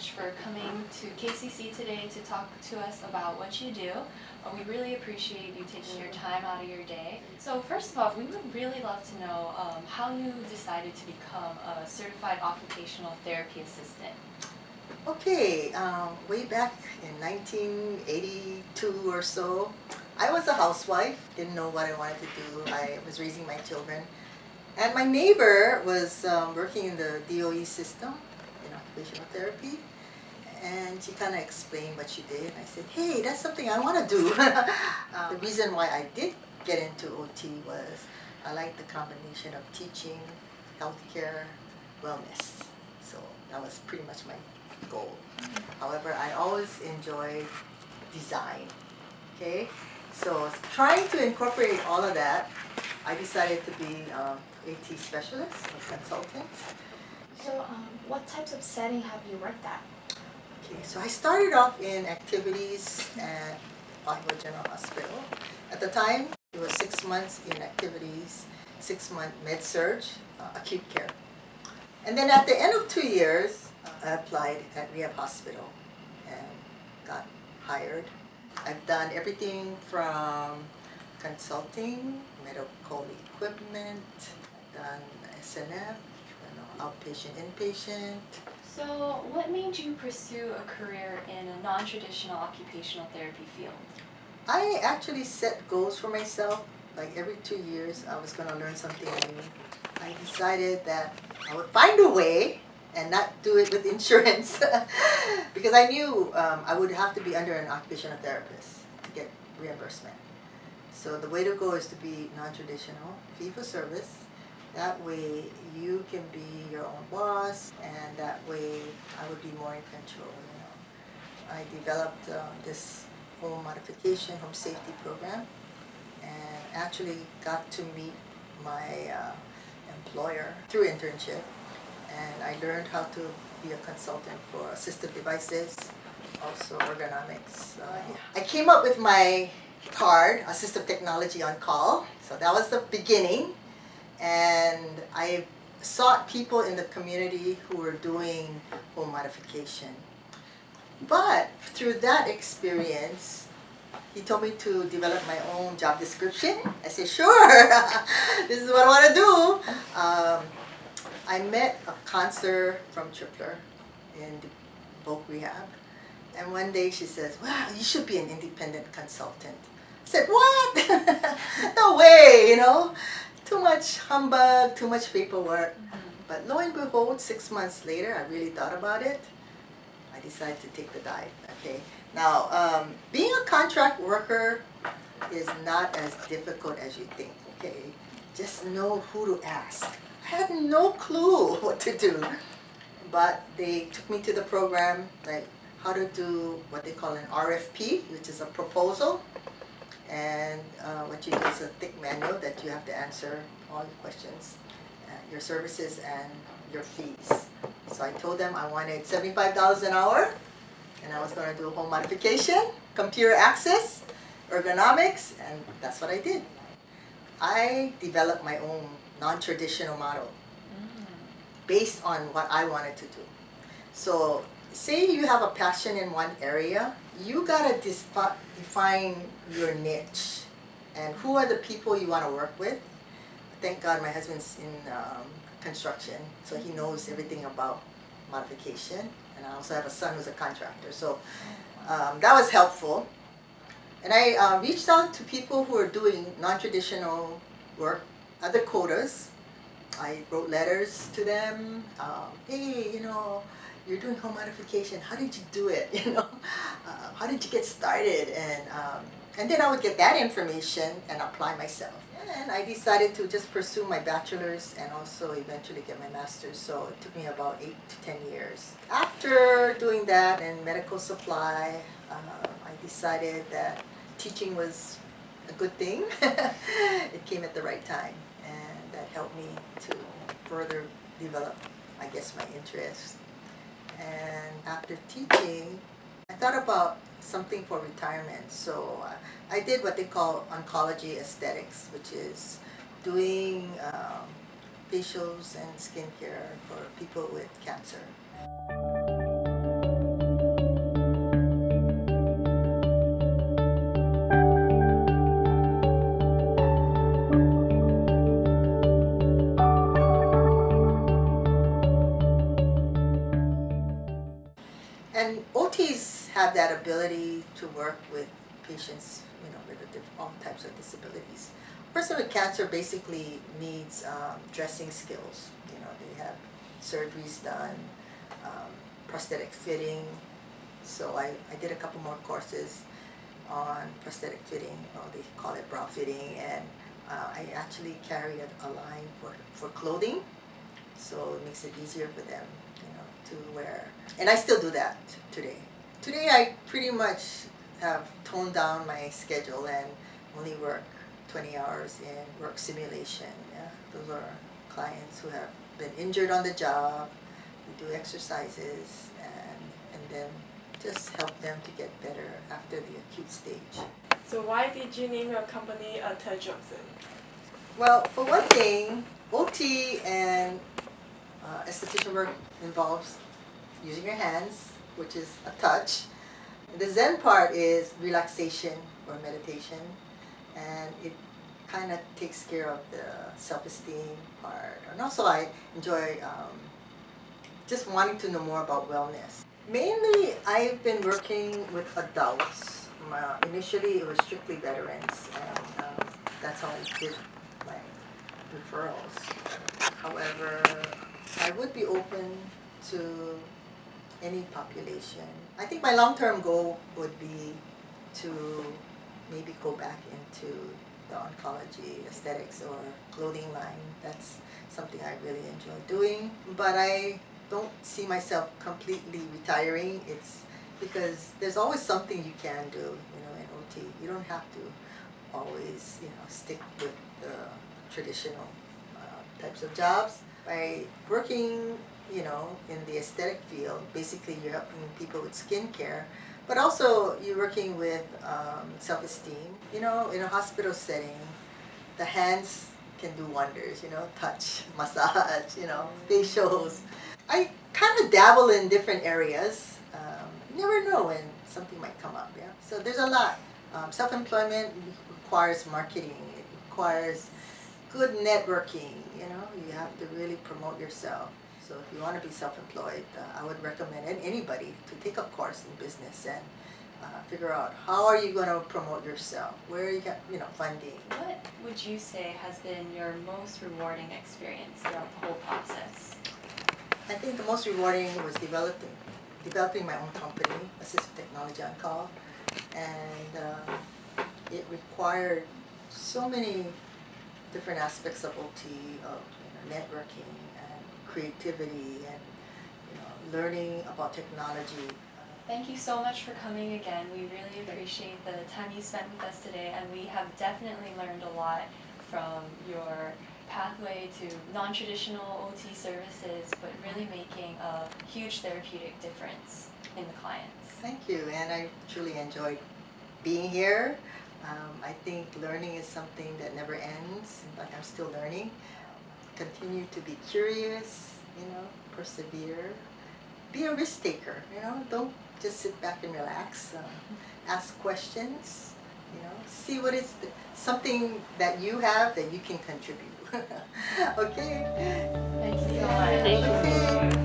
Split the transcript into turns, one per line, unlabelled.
much for coming to KCC today to talk to us about what you do. We really appreciate you taking your time out of your day. So first of all, we would really love to know how you decided to become a certified occupational therapy assistant.
Okay, way back in 1982 or so, I was a housewife, didn't know what I wanted to do. I was raising my children. And my neighbor was working in the DOE system in occupational therapy. And she kind of explained what she did. I said, hey, that's something I want to do. The reason why I did get into OT was I like the combination of teaching, healthcare, wellness. So that was pretty much my goal. However, I always enjoyed design. Okay, so trying to incorporate all of that, I decided to be AT specialist or consultant.
So, what types of setting have you worked at?
Okay, so I started off in activities at Iowa General Hospital. At the time, it was 6 months in activities, 6-month med-surg, acute care. And then at the end of 2 years, I applied at Rehab Hospital and got hired. I've done everything from consulting, medical equipment, I've done SNF, outpatient, inpatient.
So what made you pursue a career in a non-traditional occupational therapy field?
I actually set goals for myself. Like every 2 years, I was going to learn something new. I decided that I would find a way and not do it with insurance because I knew I would have to be under an occupational therapist to get reimbursement. So the way to go is to be non-traditional, fee-for-service. That way you can be your own boss, and that way I would be more in control. I developed this home modification, home safety program, and actually got to meet my employer through internship. And I learned how to be a consultant for assistive devices, also ergonomics. I came up with my card, Assistive Technology on Call. So that was the beginning. And I sought people in the community who were doing home modification. But through that experience, he told me to develop my own job description. I said, sure, this is what I want to do. I met a counselor from Tripler in Voc Rehab. And one day she says, wow, you should be an independent consultant. I said, what? No way, Too much humbug, too much paperwork. But lo and behold, 6 months later, I really thought about it. I decided to take the dive. Okay. Now, being a contract worker is not as difficult as you think. Okay. Just know who to ask. I had no clue what to do. But they took me to the program, like how to do what they call an RFP, which is a proposal. And what you do is a thick manual that you have to answer all your questions, your services, and your fees. So I told them I wanted $75 an hour, and I was going to do home modification, computer access, ergonomics, and that's what I did. I developed my own non-traditional model based on what I wanted to do. So say you have a passion in one area, you gotta define your niche and who are the people you want to work with. Thank God my husband's in construction, so he knows everything about modification, and I also have a son who's a contractor, so that was helpful. And I reached out to people who are doing non-traditional work, other quotas. I wrote letters to them. Hey, you're doing home modification. How did you do it? How did you get started? And then I would get that information and apply myself. And I decided to just pursue my bachelor's and also eventually get my master's. So it took me about 8 to 10 years. After doing that in medical supply, I decided that teaching was a good thing. It came at the right time, and that helped me to further develop, I guess, my interest. And after teaching, I thought about something for retirement. So I did what they call oncology aesthetics, which is doing facials and skincare for people with cancer. have that ability to work with patients, with all types of disabilities. A person with cancer basically needs dressing skills. They have surgeries done, prosthetic fitting. So I did a couple more courses on prosthetic fitting, or they call it bra fitting, and I actually carry a line for clothing, so it makes it easier for them, to wear. And I still do that today. Today I pretty much have toned down my schedule and only work 20 hours in work simulation. Yeah, those are clients who have been injured on the job. We do exercises and then just help them to get better after the acute stage.
So why did you name your company a Touch of Zen?
Well, for one thing, OT and esthetician work involves using your hands, which is a touch. The Zen part is relaxation or meditation, and it kind of takes care of the self-esteem part. And also I enjoy just wanting to know more about wellness. Mainly, I've been working with adults. Initially, it was strictly veterans, and that's how I did my referrals. However, I would be open to any population. I think my long-term goal would be to maybe go back into the oncology, aesthetics, or clothing line. That's something I really enjoy doing. But I don't see myself completely retiring. It's because there's always something you can do, in OT. You don't have to always, stick with the traditional types of jobs. By working, in the aesthetic field, basically you're helping people with skincare, but also you're working with self-esteem. In a hospital setting, the hands can do wonders, touch, massage, facials. I kind of dabble in different areas. You never know when something might come up, yeah? So there's a lot. Self-employment requires marketing. It requires good networking, you have to really promote yourself. So if you want to be self-employed, I would recommend anybody to take a course in business and figure out how are you going to promote yourself, where you get, funding.
What would you say has been your most rewarding experience throughout the whole process?
I think the most rewarding was developing my own company, Assistive Technology on Call, and it required so many different aspects of OT, of networking and creativity and learning about technology.
Thank you so much for coming again. We really appreciate the time you spent with us today, and we have definitely learned a lot from your pathway to non-traditional OT services, but really making a huge therapeutic difference in the clients.
Thank you, and I truly enjoyed being here. I think learning is something that never ends. In fact, I'm still learning. Continue to be curious, persevere. Be a risk taker, don't just sit back and relax. Ask questions, see what is something that you have that you can contribute. Okay?
Thank you so much.
Okay.